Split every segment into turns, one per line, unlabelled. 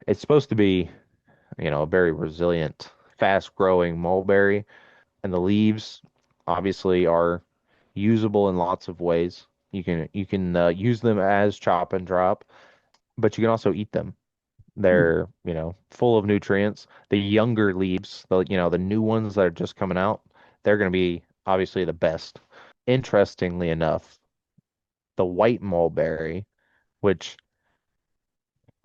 it's supposed to be, a very resilient, fast-growing mulberry, and the leaves obviously are usable in lots of ways. You can use them as chop and drop, but you can also eat them.
Hmm.
They're, full of nutrients. The younger leaves, the new ones that are just coming out, they're going to be obviously the best. Interestingly enough, the white mulberry, which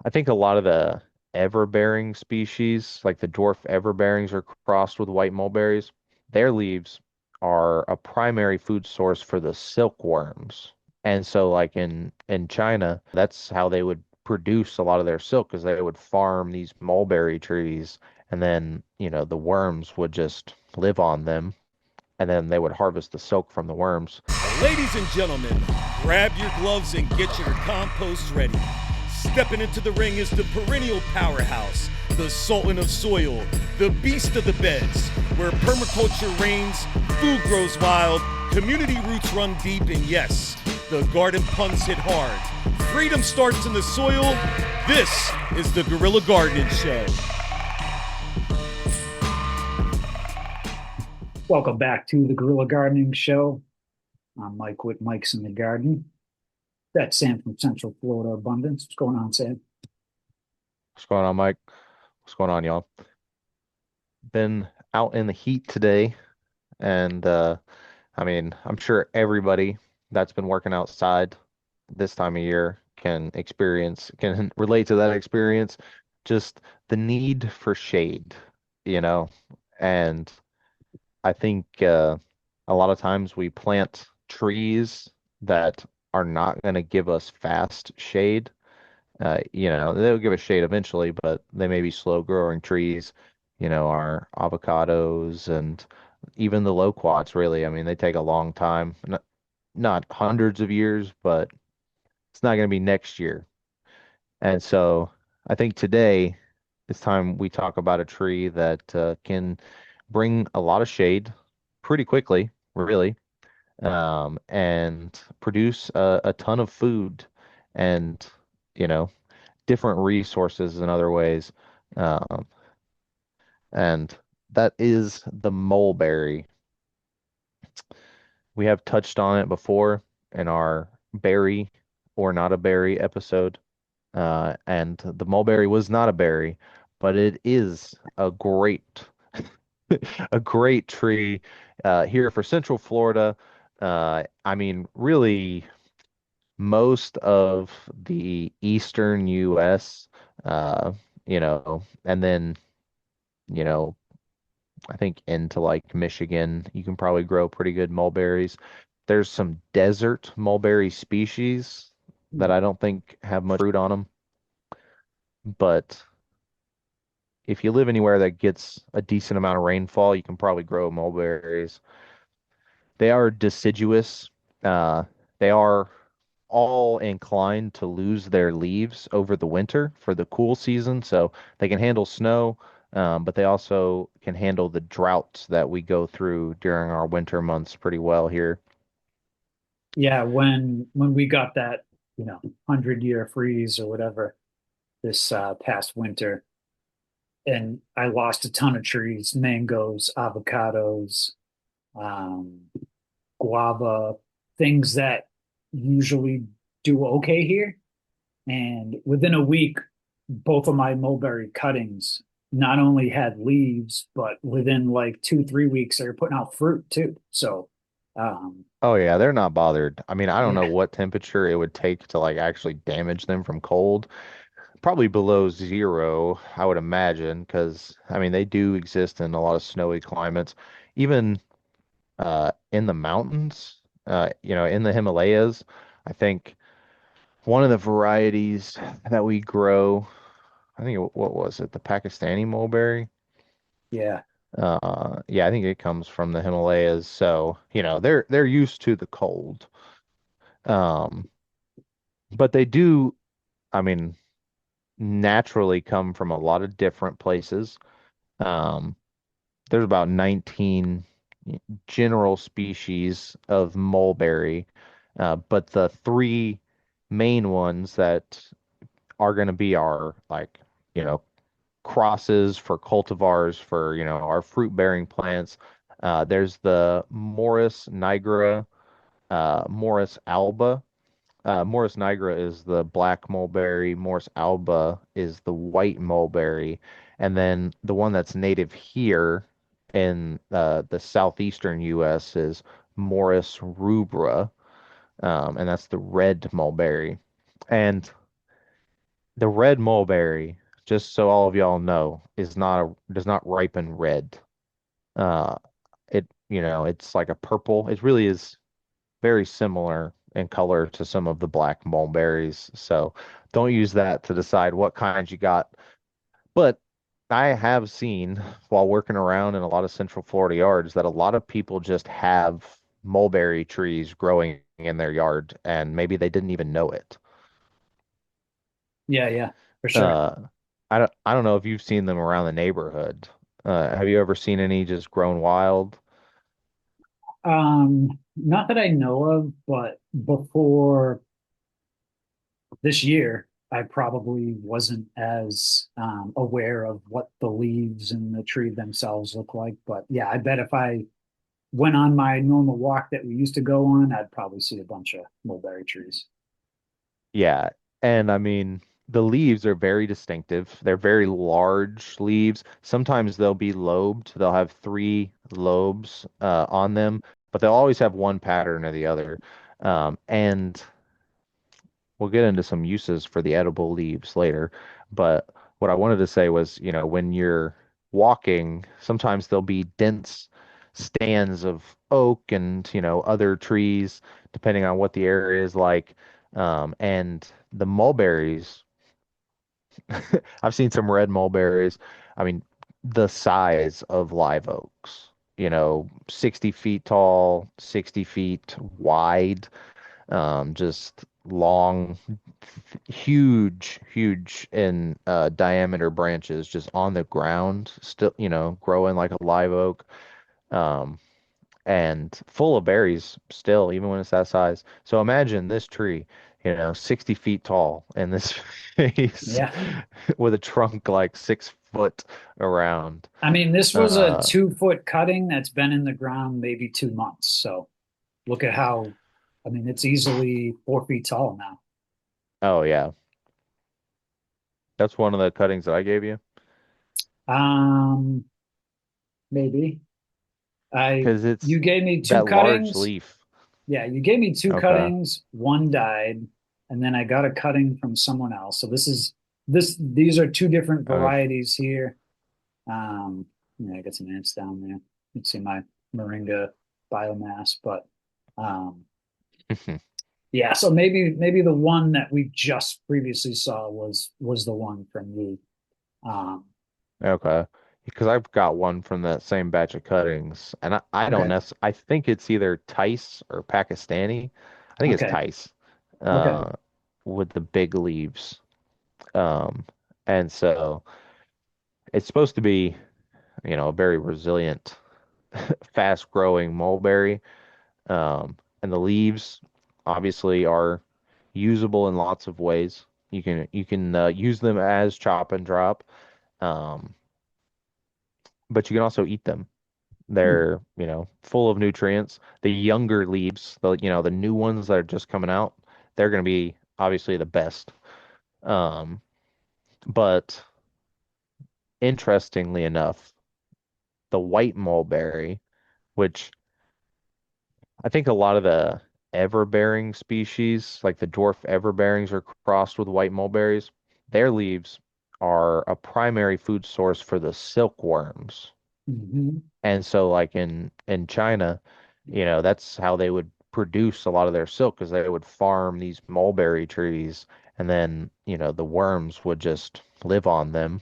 I think a lot of the everbearing species, like the dwarf everbearings, are crossed with white mulberries. Their leaves are a primary food source for the silkworms. And so, like in China, that's how they would produce a lot of their silk, because they would farm these mulberry trees, and then, the worms would just live on them, and then they would harvest the silk from the worms.
Ladies and gentlemen, grab your gloves and get your compost ready. Stepping into the ring is the perennial powerhouse, the sultan of soil, the beast of the beds, where permaculture reigns, food grows wild, community roots run deep, and yes, the garden punts hit hard. Freedom starts in the soil. This is the Guerrilla Gardening Show. Welcome back to the Guerrilla Gardening Show. I'm Mike with Mike's in the Garden. That's Sam from Central Florida Abundance. What's going on, Sam?
What's going on, Mike? What's going on, y'all? Been out in the heat today, and I mean, I'm sure everybody that's been working outside this time of year can relate to that experience. Just the need for shade, you know. And I think a lot of times we plant trees that are not going to give us fast shade. They'll give us shade eventually, but they may be slow growing trees, our avocados and even the loquats, really. I mean, they take a long time. Not hundreds of years, but it's not going to be next year. And so I think today it's time we talk about a tree that can bring a lot of shade pretty quickly, really, and produce a ton of food and, you know, different resources in other ways. Um, and that is the mulberry. We have touched on it before in our berry or not a berry episode. And the mulberry was not a berry, but it is a great, a great tree here for Central Florida. I mean, really, most of the eastern U.S., and then, you know, I think into like Michigan, you can probably grow pretty good mulberries. There's some desert mulberry species that I don't think have much fruit on them, but if you live anywhere that gets a decent amount of rainfall, you can probably grow mulberries. They are deciduous. Uh, they are all inclined to lose their leaves over the winter for the cool season, so they can handle snow, but they also can handle the droughts that we go through during our winter months pretty well here.
Yeah, when we got that, 100-year freeze or whatever this past winter, and I lost a ton of trees, mangoes, avocados, um, guava, things that usually do okay here. And within a week, both of my mulberry cuttings not only had leaves, but within like 2, 3 weeks, they were putting out fruit too. So, um,
Oh yeah, they're not bothered. I mean, I don't know
yeah,
what temperature it would take to like actually damage them from cold. Probably below zero, I would imagine, because I mean they do exist in a lot of snowy climates. Even in the mountains, in the Himalayas. I think one of the varieties that we grow, I think what was it, the Pakistani mulberry?
yeah,
Yeah, I think it comes from the Himalayas. So, they're used to the cold. Um, but they do, I mean, naturally come from a lot of different places. Um, there's about 19 general species of mulberry, but the three main ones that are going to be our like, crosses for cultivars for, our fruit bearing plants. There's the Morris nigra, Morris alba. Morris nigra is the black mulberry. Morris alba is the white mulberry. And then the one that's native here in the southeastern U.S. is Morris rubra, and that's the red mulberry. And the red mulberry, just so all of y'all know, does not ripen red. Uh, it's like a purple. It really is very similar in color to some of the black mulberries. So don't use that to decide what kinds you got. But I have seen while working around in a lot of Central Florida yards that a lot of people just have mulberry trees growing in their yard and maybe they didn't even know it.
Yeah, yeah, for sure.
Uh, I don't know if you've seen them around the neighborhood. Have you ever seen any just grown wild?
Not that I know of, but before this year, I probably wasn't as aware of what the leaves and the tree themselves look like. But yeah, I bet if I went on my normal walk that we used to go on, I'd probably see a bunch of mulberry trees.
Yeah, and I mean the leaves are very distinctive. They're very large leaves. Sometimes they'll be lobed. They'll have three lobes on them, but they'll always have one pattern or the other. And we'll get into some uses for the edible leaves later. But what I wanted to say was, when you're walking, sometimes there'll be dense stands of oak and, other trees, depending on what the area is like. And the mulberries, I've seen some red mulberries. I mean, the size of live oaks, 60 feet tall, 60 feet wide, just long, huge in diameter branches just on the ground, still, growing like a live oak, um, and full of berries still, even when it's that size. So imagine this tree, 60 feet tall in this face
Yeah.
with a trunk like 6 foot around.
I mean, this was a
Uh,
2 foot cutting that's been in the ground maybe 2 months. So look at how, I mean, it's easily 4 feet tall now.
oh yeah, that's one of the cuttings that I gave you
Um, Maybe.
because it's
You gave me two
that large
cuttings.
leaf.
Yeah, you gave me two
Okay.
cuttings. One died, and then I got a cutting from someone else. So these are two different
Okay.
varieties here. Um, I got some ants down there. You can see my moringa biomass, but um, yeah. So maybe the one that we just previously saw was the one from you. Um,
Okay. Because I've got one from that same batch of cuttings, and I don't
okay,
I think it's either Tice or Pakistani. I think it's
okay,
Tice,
okay.
uh, with the big leaves. Um, and so it's supposed to be, a very resilient, fast-growing mulberry. And the leaves obviously are usable in lots of ways. You can use them as chop and drop, um, but you can also eat them.
Hmm.
They're, full of nutrients. The younger leaves, the new ones that are just coming out, they're going to be obviously the best. Um, but interestingly enough, the white mulberry, which I think a lot of the everbearing species, like the dwarf everbearings, are crossed with white mulberries. Their leaves are a primary food source for the silkworms.
Hmm.
And so like in China, that's how they would produce a lot of their silk because they would farm these mulberry trees and then, the worms would just live on them.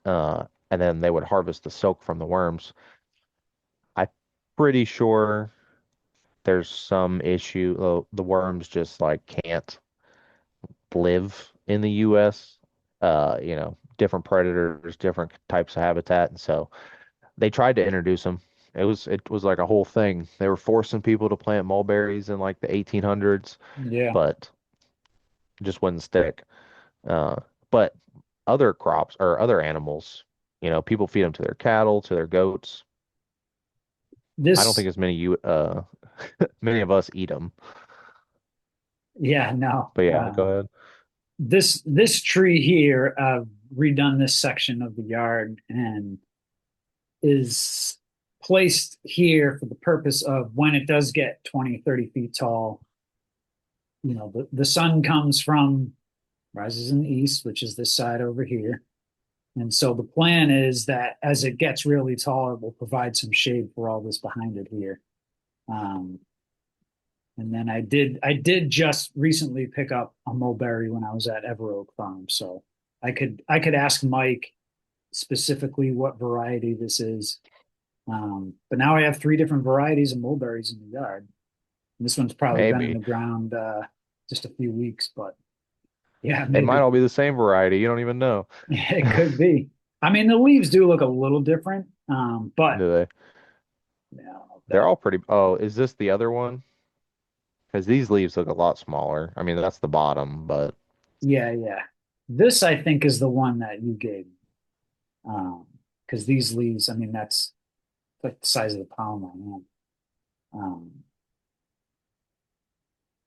And then they would harvest the silk from the worms. I'm pretty sure there's some issue. The worms just like can't live in the US. Different predators, different types of habitat, and so they tried to introduce them. It was like a whole thing. They were forcing people to plant mulberries in like the 1800s,
Yeah.
but it just wouldn't stick. Uh, but other crops or other animals. People feed them to their cattle, to their goats. I don't
This,
think as many you many of us eat them.
yeah, no.
But yeah, go ahead.
This tree here, I've redone this section of the yard and is placed here for the purpose of when it does get 20, 30 feet tall. The sun comes from, rises in the east, which is this side over here. And so the plan is that as it gets really tall, it will provide some shade for all this behind it here. Um, and then I did just recently pick up a mulberry when I was at Ever Oak Farm. So I could ask Mike specifically what variety this is. But now I have three different varieties of mulberries in the yard. And this one's probably been in
Maybe.
the ground just a few weeks, but yeah,
It might
maybe.
all be the same variety. You don't even know.
It could be. I mean, the leaves do look a little different, but
Do they?
yeah, I don't know if
They're
that.
all pretty. Oh, is this the other one? Because these leaves look a lot smaller. I mean, that's the bottom, but
Yeah, yeah. This I think is the one that you gave me. Because these leaves, I mean, that's like the size of the palm of my hand. Um,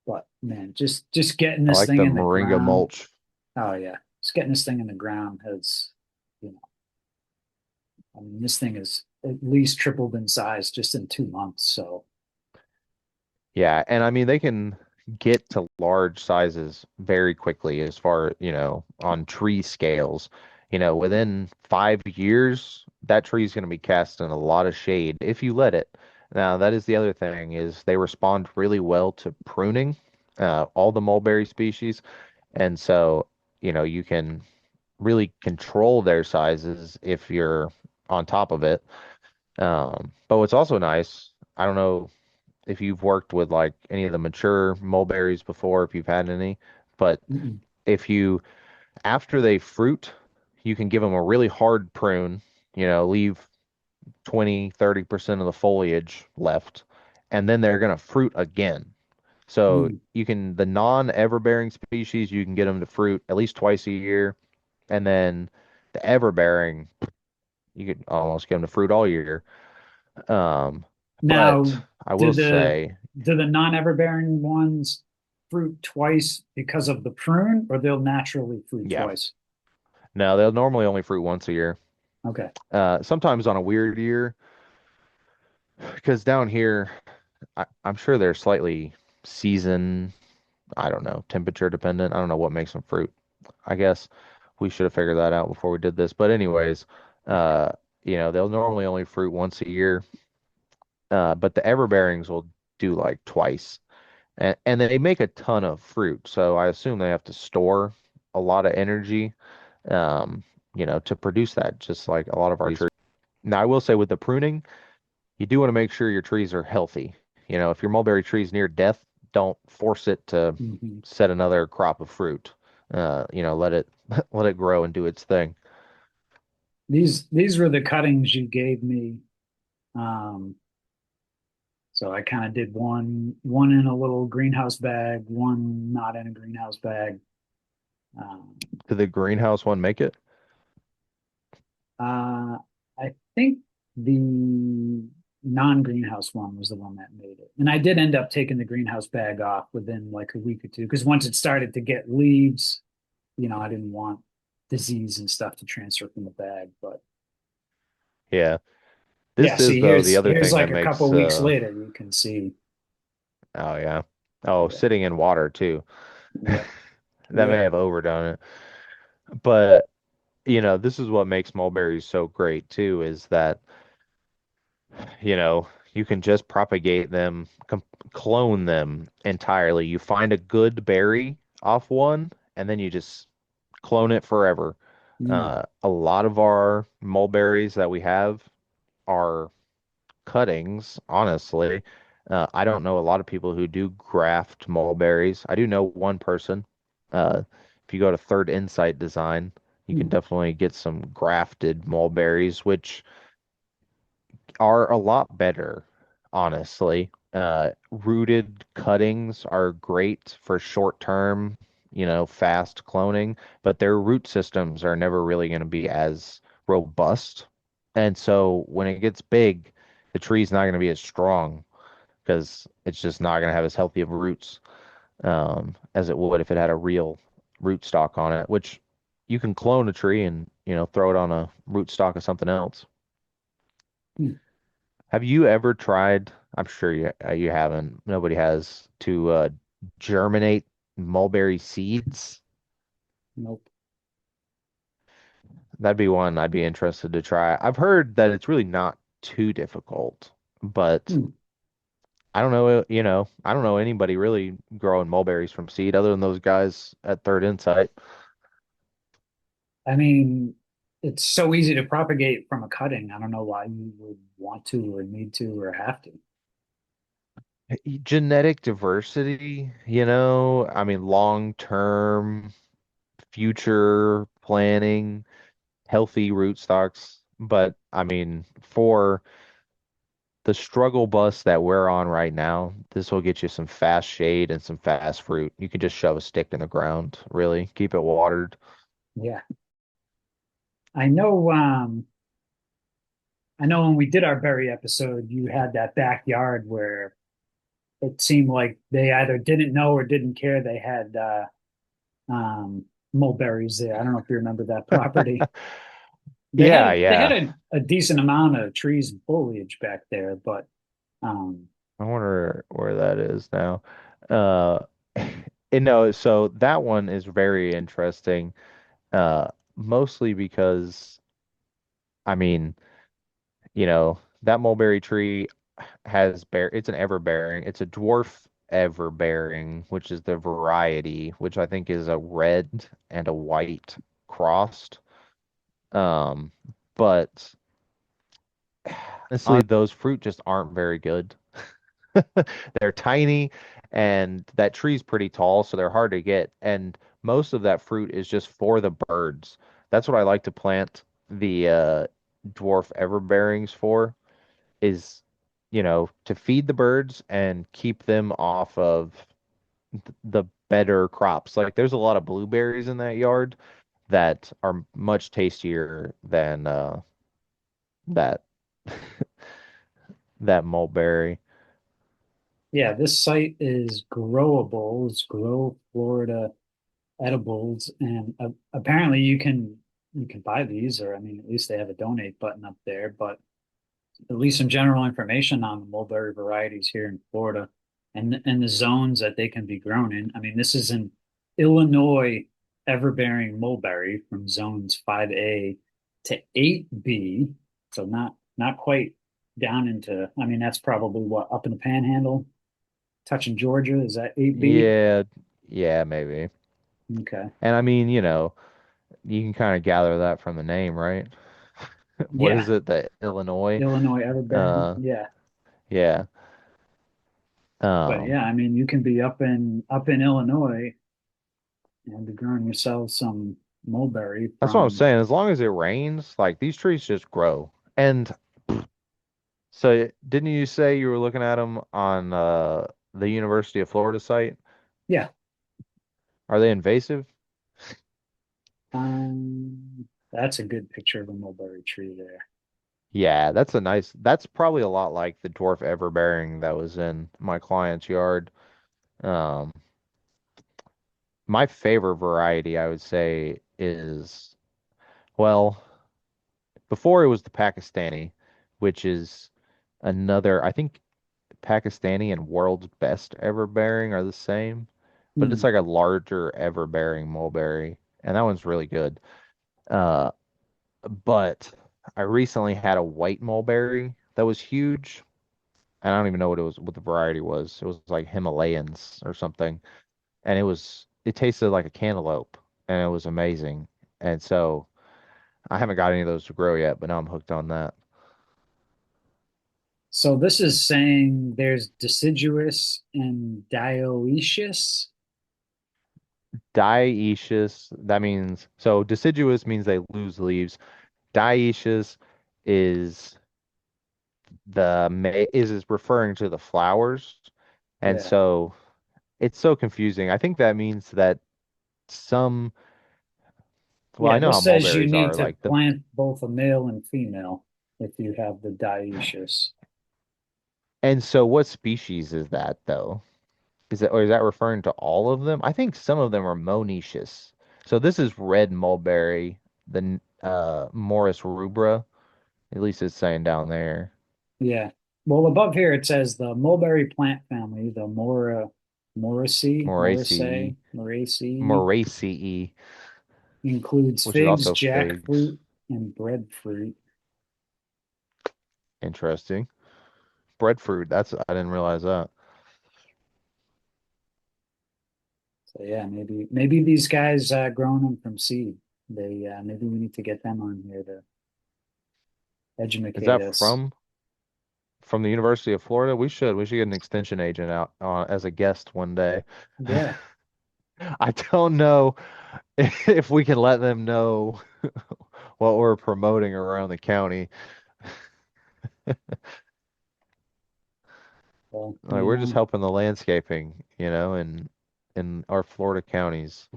but man, just getting
I
this
like
thing
the
in the
moringa
ground.
mulch.
Oh yeah, just getting this thing in the ground has, you know, I mean, this thing is at least tripled in size just in 2 months. So,
Yeah, and I mean they can get to large sizes very quickly as far, on tree scales. Within 5 years, that tree is going to be cast in a lot of shade if you let it. Now, that is the other thing is they respond really well to pruning, all the mulberry species, and so, you can really control their sizes if you're on top of it. But what's also nice, I don't know if you've worked with like any of the mature mulberries before, if you've had any, but
mm-mm,
if you, after they fruit, you can give them a really hard prune, leave 20-30% of the foliage left, and then they're going to fruit again. So
mm.
the non-everbearing species, you can get them to fruit at least twice a year, and then the everbearing, you could almost get them to fruit all year. But
Now,
I
do
will
the
say,
do the non-everbearing ones fruit twice because of the prune, or they'll naturally fruit
yeah,
twice?
no, they'll normally only fruit once a year.
Okay.
Sometimes on a weird year, because down here, I'm sure they're slightly season, I don't know, temperature dependent. I don't know what makes them fruit. I guess we should have figured that out before we did this. But anyways, uh, they'll normally only fruit once a year, but the everbearings will do like twice. And they make a ton of fruit. So I assume they have to store a lot of energy, um, to produce that, just like a lot of our trees. Now, I will say with the pruning, you do want to make sure your trees are healthy. If your mulberry tree is near death, don't force it to
Hmm.
set another crop of fruit. Let it let it grow and do its thing.
These were the cuttings you gave me. Um, so I kind of did one in a little greenhouse bag, one not in a greenhouse bag. Um,
Did the greenhouse one make it?
I think the non-greenhouse one was the one that made it. And I did end up taking the greenhouse bag off within like a week or two because once it started to get leaves, I didn't want disease and stuff to transfer from the bag. But
Yeah.
yeah,
This is
see,
though the
here's
other
here's
thing that
like a couple
makes
weeks later, you can see.
oh yeah. Oh,
Yeah,
sitting in water too.
yep,
That may
yep.
have overdone it. But, this is what makes mulberries so great too, is that, you know, you can just propagate them, clone them entirely. You find a good berry off one, and then you just clone it forever.
Mm,
A lot of our mulberries that we have are cuttings, honestly. I don't know a lot of people who do graft mulberries. I do know one person. If you go to Third Insight Design, you can
mm,
definitely get some grafted mulberries, which are a lot better, honestly. Rooted cuttings are great for short term, fast cloning, but their root systems are never really going to be as robust. And so when it gets big, the tree's not going to be as strong because it's just not going to have as healthy of roots as it would if it had a real root stock on it, which you can clone a tree and, throw it on a root stock of something else.
Hmm.
Have you ever tried? I'm sure you haven't. Nobody has to germinate mulberry seeds.
Nope.
That'd be one I'd be interested to try. I've heard that it's really not too difficult, but
Hmm.
I don't know, I don't know anybody really growing mulberries from seed other than those guys at Third Insight.
I mean, it's so easy to propagate from a cutting. I don't know why you would want to or need to or have to.
Genetic diversity, I mean, long-term future planning, healthy rootstocks. But I mean, for the struggle bus that we're on right now, this will get you some fast shade and some fast fruit. You can just shove a stick in the ground, really. Keep it watered.
Yeah. I know I know when we did our berry episode, you had that backyard where it seemed like they either didn't know or didn't care they had mulberries there. I don't know if you remember that property.
Yeah,
They had
yeah.
a decent amount of trees and foliage back there, but um
I wonder where that is now. Uh, so that one is very interesting. Uh, Mostly because, I mean, that mulberry tree it's an everbearing. It's a dwarf everbearing, which is the variety, which I think is a red and a white crossed. Um, but honestly, those fruit just aren't very good. They're tiny and that tree's pretty tall, so they're hard to get. And most of that fruit is just for the birds. That's what I like to plant the dwarf everbearings for, is, to feed the birds and keep them off of the better crops. Like there's a lot of blueberries in that yard that are much tastier than that that mulberry.
yeah, this site is growables, grow Florida edibles, and apparently you can buy these, or I mean, at least they have a donate button up there. But at least some general information on the mulberry varieties here in Florida and the zones that they can be grown in. I mean, this is an Illinois everbearing mulberry from zones 5A to 8B, so not quite down into. I mean, that's probably what up in the Panhandle, touching Georgia. Is that 8B?
Yeah, yeah, maybe.
Okay.
And I mean, you can kind of gather that from the name, right? What
Yeah,
is it? The Illinois?
Illinois everbearing.
Uh,
Yeah.
yeah.
But
Um,
yeah, I mean, you can be up in Illinois and be growing yourself some mulberry
that's what I'm
from.
saying. As long as it rains, like these trees just grow. And so, didn't you say you were looking at them on the University of Florida site?
Yeah.
Are they invasive?
That's a good picture of a mulberry tree there.
Yeah, that's probably a lot like the dwarf everbearing that was in my client's yard. Um, my favorite variety, I would say, is, well, before it was the Pakistani, which is I think Pakistani and world's best everbearing are the same, but it's
Hmm.
like a larger everbearing mulberry, and that one's really good. Uh, but I recently had a white mulberry that was huge. And I don't even know what the variety was. It was like Himalayans or something. And it tasted like a cantaloupe and it was amazing. And so I haven't got any of those to grow yet, but now I'm hooked on that.
So this is saying there's deciduous and dioecious.
Dioecious, that means, so deciduous means they lose leaves. Dioecious is is referring to the flowers. And
Yeah.
so it's so confusing. I think that means that some, well,
Yeah,
I know
this
how
says you
mulberries
need
are.
to
Like the
plant both a male and female if you have the dioecious.
And so what species is that though? Is that referring to all of them? I think some of them are monoecious. So this is red mulberry, the Morris rubra. At least it's saying down there.
Yeah. Well, above here it says the mulberry plant family, the
Moraceae,
Moraceae
Moraceae,
includes
which is
figs,
also figs.
jackfruit, and breadfruit.
Interesting. Breadfruit. That's I didn't realize that.
So yeah, maybe these guys growing them from seed. They maybe we need to get them on here to
Is
educate
that
us.
from the University of Florida? We should get an extension agent out as a guest one day.
Yeah.
I don't know if we can let them know what we're promoting around the county.
Well,
Like we're just helping the landscaping, in our Florida counties.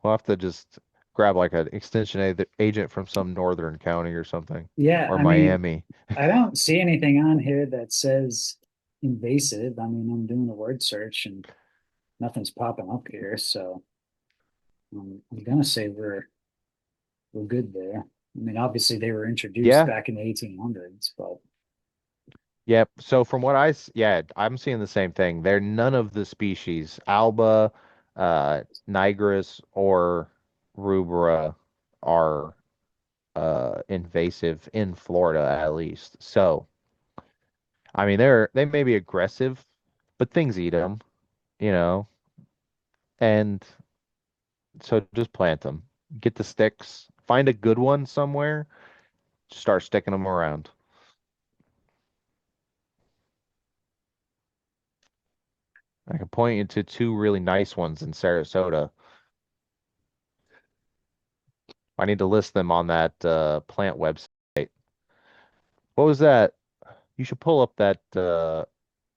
We'll have to just grab like an agent from some northern county or something,
yeah,
or
I mean,
Miami.
I don't see anything on here that says invasive. I mean, I'm doing a word search and nothing's popping up here, so I'm gonna say we're good there. I mean, obviously they were introduced
Yeah,
back in the 1800s, but
yep. So from what yeah, I'm seeing the same thing. They're none of the species, Alba, Nigris, or Rubra, are invasive in Florida at least. So, I mean, they may be aggressive, but things eat them, you know, and so just plant them. Get the sticks, find a good one somewhere, start sticking them around. I can point you to two really nice ones in Sarasota. I need to list them on that plant website. What was that? You should pull up that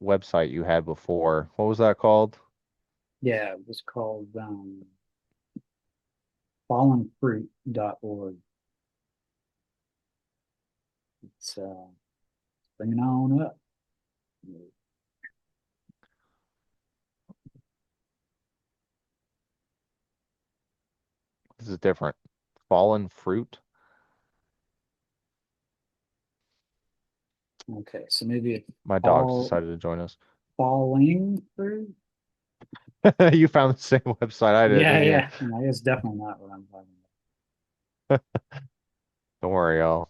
website you had before. What was that called?
yeah, it was called fallenfruit.org. It's bringing on up.
This is different. Fallen fruit.
Okay, so maybe it's
My dogs
fall
decided to join us.
falling fruit.
You found the same website I did,
Yeah,
didn't you?
yeah. And I guess definitely not what I'm talking
Don't worry, y'all.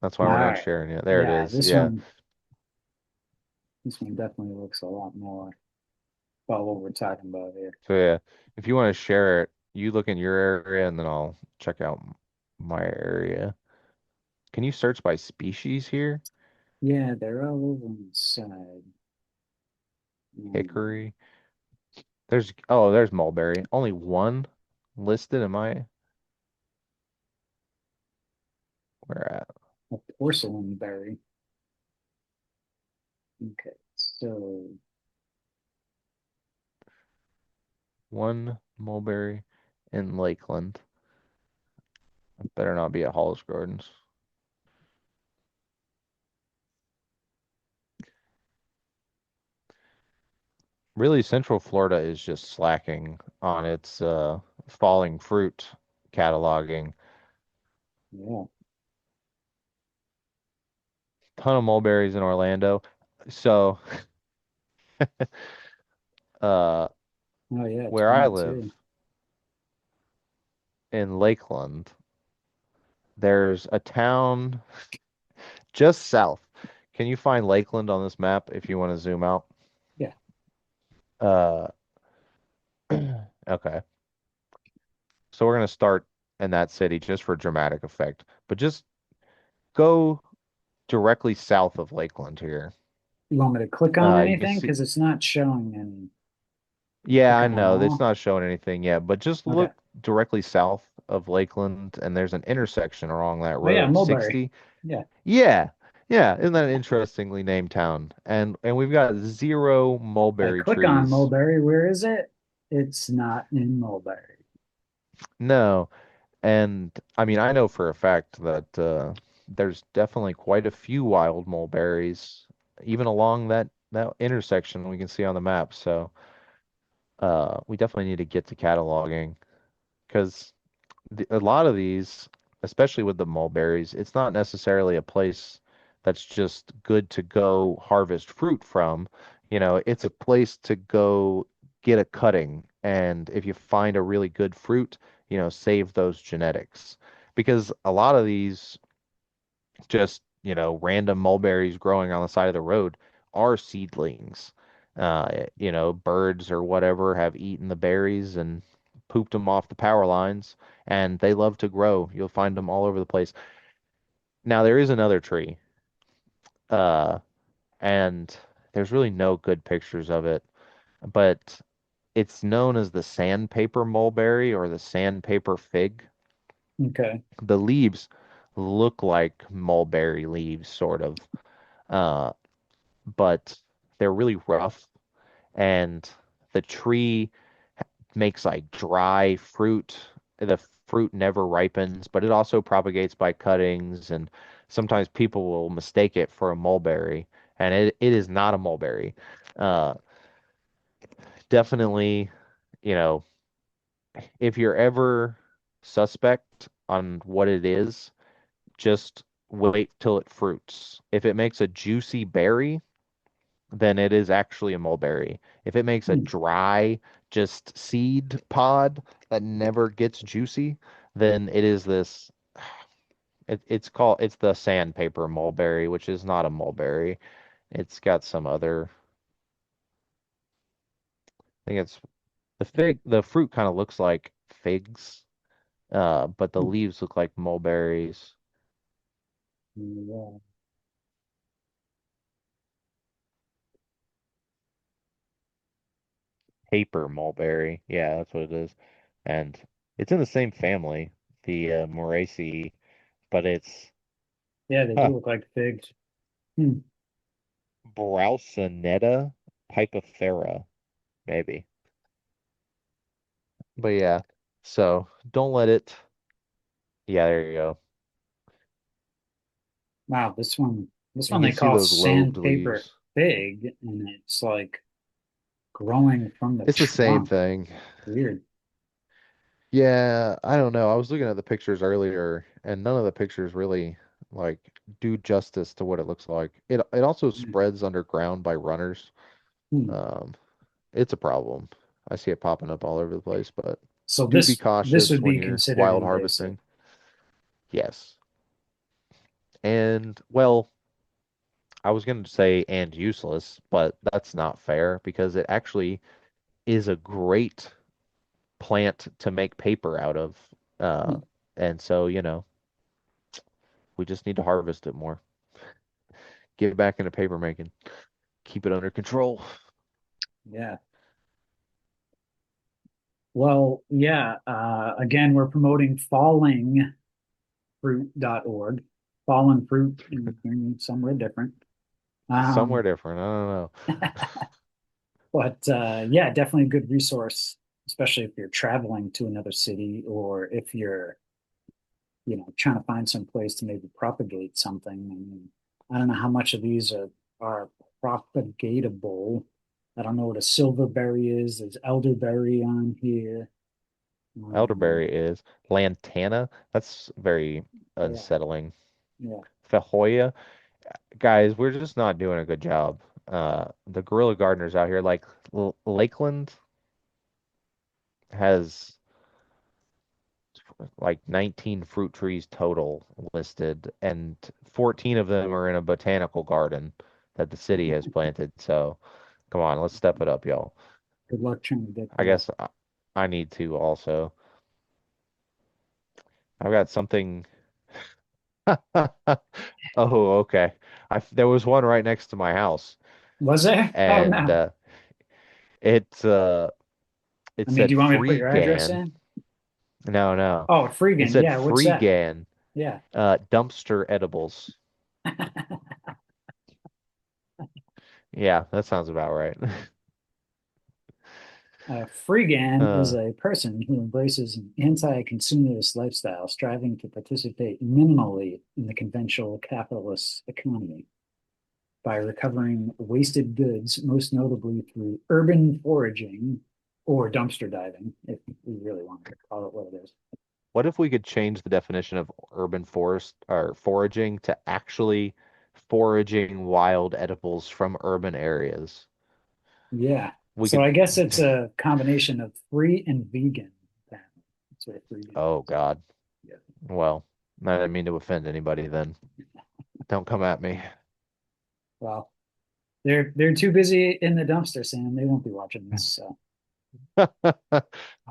That's why
about.
we're
All
not
right.
sharing it. There it
Yeah,
is. Yeah.
this one definitely looks a lot more about what we're talking about here.
So yeah, if you want to share it, you look in your area and then I'll check out my area. Can you search by species here?
Yeah, they're all over on the side. Um,
Hickory. There's mulberry. Only one listed. Am I where at?
a porcelain berry. Okay, so
One mulberry in Lakeland. It better not be at Hollis Gardens. Really, Central Florida is just slacking on its falling fruit cataloging.
yeah.
Ton of mulberries in Orlando. So, uh,
Oh yeah,
where I live
22.
in Lakeland, there's a town just south. Can you find Lakeland on this map if you want to zoom out?
Yeah.
Uh, okay. So we're gonna start in that city just for dramatic effect, but just go directly south of Lakeland here.
You want me to click on
You can
anything?
see.
Because it's not showing any.
Yeah,
Click
I
on
know it's
all.
not showing anything yet, but just
Okay.
look directly south of Lakeland, and there's an intersection along that
Oh yeah,
road,
mulberry.
60.
Yeah.
Yeah, yeah, isn't that an interestingly named town? And we've got zero
I
mulberry
click on
trees.
mulberry. Where is it? It's not in mulberry.
No. And I mean, I know for a fact that there's definitely quite a few wild mulberries, even along that intersection we can see on the map. So we definitely need to get to cataloging because a lot of these, especially with the mulberries, it's not necessarily a place that's just good to go harvest fruit from. You know, it's a place to go get a cutting, and if you find a really good fruit, save those genetics. Because a lot of these just, random mulberries growing on the side of the road are seedlings. Birds or whatever have eaten the berries and pooped them off the power lines, and they love to grow. You'll find them all over the place. Now, there is another tree, uh, and there's really no good pictures of it, but it's known as the sandpaper mulberry or the sandpaper fig.
Okay.
The leaves look like mulberry leaves, sort of. Uh, but they're really rough, and the tree makes like dry fruit. The fruit never ripens, but it also propagates by cuttings, and sometimes people will mistake it for a mulberry, and it is not a mulberry. Uh, Definitely, you know, if you're ever suspect on what it is, just wait till it fruits. If it makes a juicy berry, then it is actually a mulberry. If it makes a
Hmm.
dry, just seed pod that never gets juicy, then it is this. It's the sandpaper mulberry, which is not a mulberry. It's got some other. I think it's the fig. The fruit kind of looks like figs, but the leaves look like mulberries.
Yeah.
Paper mulberry, yeah, that's what it is, and it's in the same family, the Moraceae, but it's
Yeah, they
huh,
do look like figs. Hmm.
Browsonetta pipifera, maybe. But yeah, so don't let it. Yeah, there you go.
Wow, this one
You can
they
see
call
those lobed
sandpaper
leaves.
fig, and it's like growing from the
It's the same
trunk.
thing.
Weird.
Yeah, I don't know. I was looking at the pictures earlier, and none of the pictures really like do justice to what it looks like. It also
Yeah.
spreads underground by runners.
Hmm.
Um, it's a problem. I see it popping up all over the place, but
So
do be
this
cautious
would
when
be
you're
considered
wild
invasive.
harvesting. Yes. And well, I was going to say and useless, but that's not fair because it actually is a great plant to make paper out of. Uh,
Hmm.
and so, we just need to harvest it more. Get back into paper making. Keep it under control.
Yeah. Well, yeah. Again, we're promoting fallingfruit.org. Fallen fruit, somewhere different.
Somewhere
Um,
different. I don't know.
but yeah, definitely a good resource, especially if you're traveling to another city or if you're, trying to find some place to maybe propagate something. I mean, I don't know how much of these are propagatable. I don't know what a silverberry is. There's elderberry on here. Um,
Elderberry is lantana. That's very
yeah,
unsettling.
yeah.
Fajoya. Guys, we're just not doing a good job. The guerrilla gardeners out here, like Lakeland has like 19 fruit trees total listed, and 14 of them are in a botanical garden that the city has planted. So come on, let's step it up, y'all.
Good luck trying to get
I
that.
guess I need to also. I've got something. Oh, okay. There was one right next to my house,
Was there? Oh
and
no.
it uh, it
I mean, do
said
you want me to put
free
your address
GAN.
in?
No, no.
Oh,
It
Freegan.
said
Yeah, what's
free
that?
GAN,
Yeah.
dumpster edibles. Yeah, that sounds about right.
Freegan is
Uh,
a person who embraces an anti-consumerist lifestyle, striving to participate minimally in the conventional capitalist economy by recovering wasted goods, most notably through urban foraging or dumpster diving, if we really want to call it what it is.
what if we could change the definition of urban forest or foraging to actually foraging wild edibles from urban areas?
Yeah.
We
So
could,
I guess it's a combination of free and vegan. That's what freegan
oh
is.
God.
Yeah.
Well, I didn't mean to offend anybody then. Don't come at me.
Well, they're too busy in the dumpster, Sam. They won't be watching this. So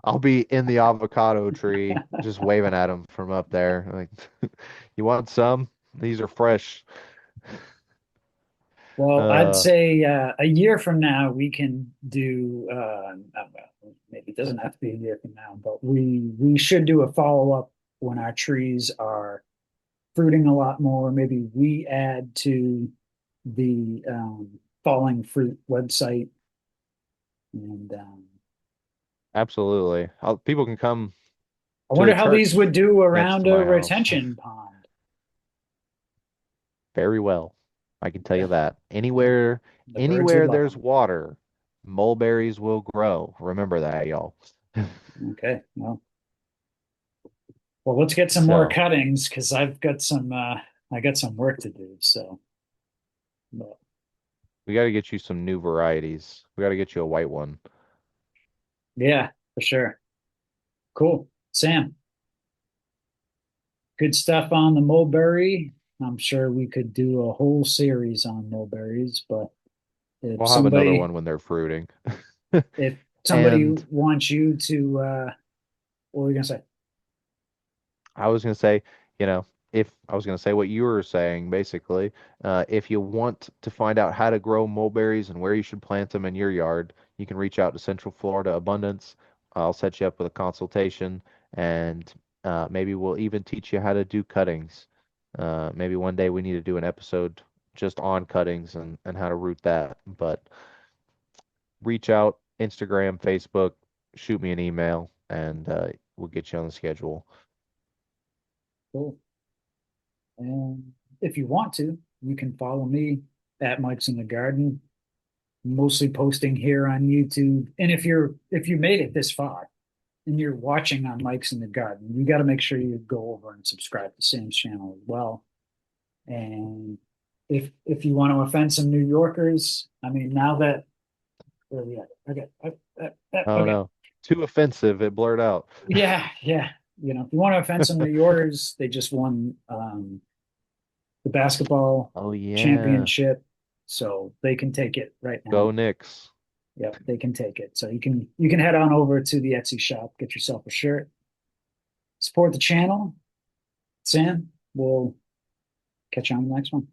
I'll be in the avocado tree just waving at them from up there. Like, you want some? These are fresh.
well, I'd
Uh,
say a year from now we can do. Well, maybe it doesn't have to be a year from now, but we should do a follow up when our trees are fruiting a lot more. Maybe we add to the falling fruit website, and
Absolutely. People can come
I
to the
wonder how these would
church
do
next to
around a
my house.
retention pond.
Very well. I can tell you
Yeah,
that.
yeah, the birds would
Anywhere
love
there's
them.
water, mulberries will grow. Remember that, y'all.
Okay, well, let's get some more
So
cuttings because I got some work to do. So, but,
we got to get you some new varieties. We got to get you a white one.
yeah, for sure. Cool, Sam. Good stuff on the mulberry. I'm sure we could do a whole series on mulberries, but if
We'll have another
somebody
one when they're fruiting.
if somebody
And
wants you to what were we gonna say?
I was going to say, if I was going to say what you were saying, basically, if you want to find out how to grow mulberries and where you should plant them in your yard, you can reach out to Central Florida Abundance. I'll set you up with a consultation, and maybe we'll even teach you how to do cuttings. Maybe one day we need to do an episode just on cuttings and how to root that. But reach out, Instagram, Facebook, shoot me an email, and we'll get you on the schedule.
Cool. And if you want to, you can follow me at Mike's in the Garden, mostly posting here on YouTube. And if you made it this far and you're watching on Mike's in the Garden, you got to make sure you go over and subscribe to Sam's channel as well. And if you want to offend some New Yorkers, I mean, now that yeah, okay,
Oh
okay,
no, too offensive. It blurred out.
yeah. You know, if you want to offend some New Yorkers, they just won the basketball
Oh yeah,
championship, so they can take it right
go
now.
Knicks.
Yep, they can take it. So you can head on over to the Etsy shop, get yourself a shirt, support the channel. Sam, we'll catch you on the next one.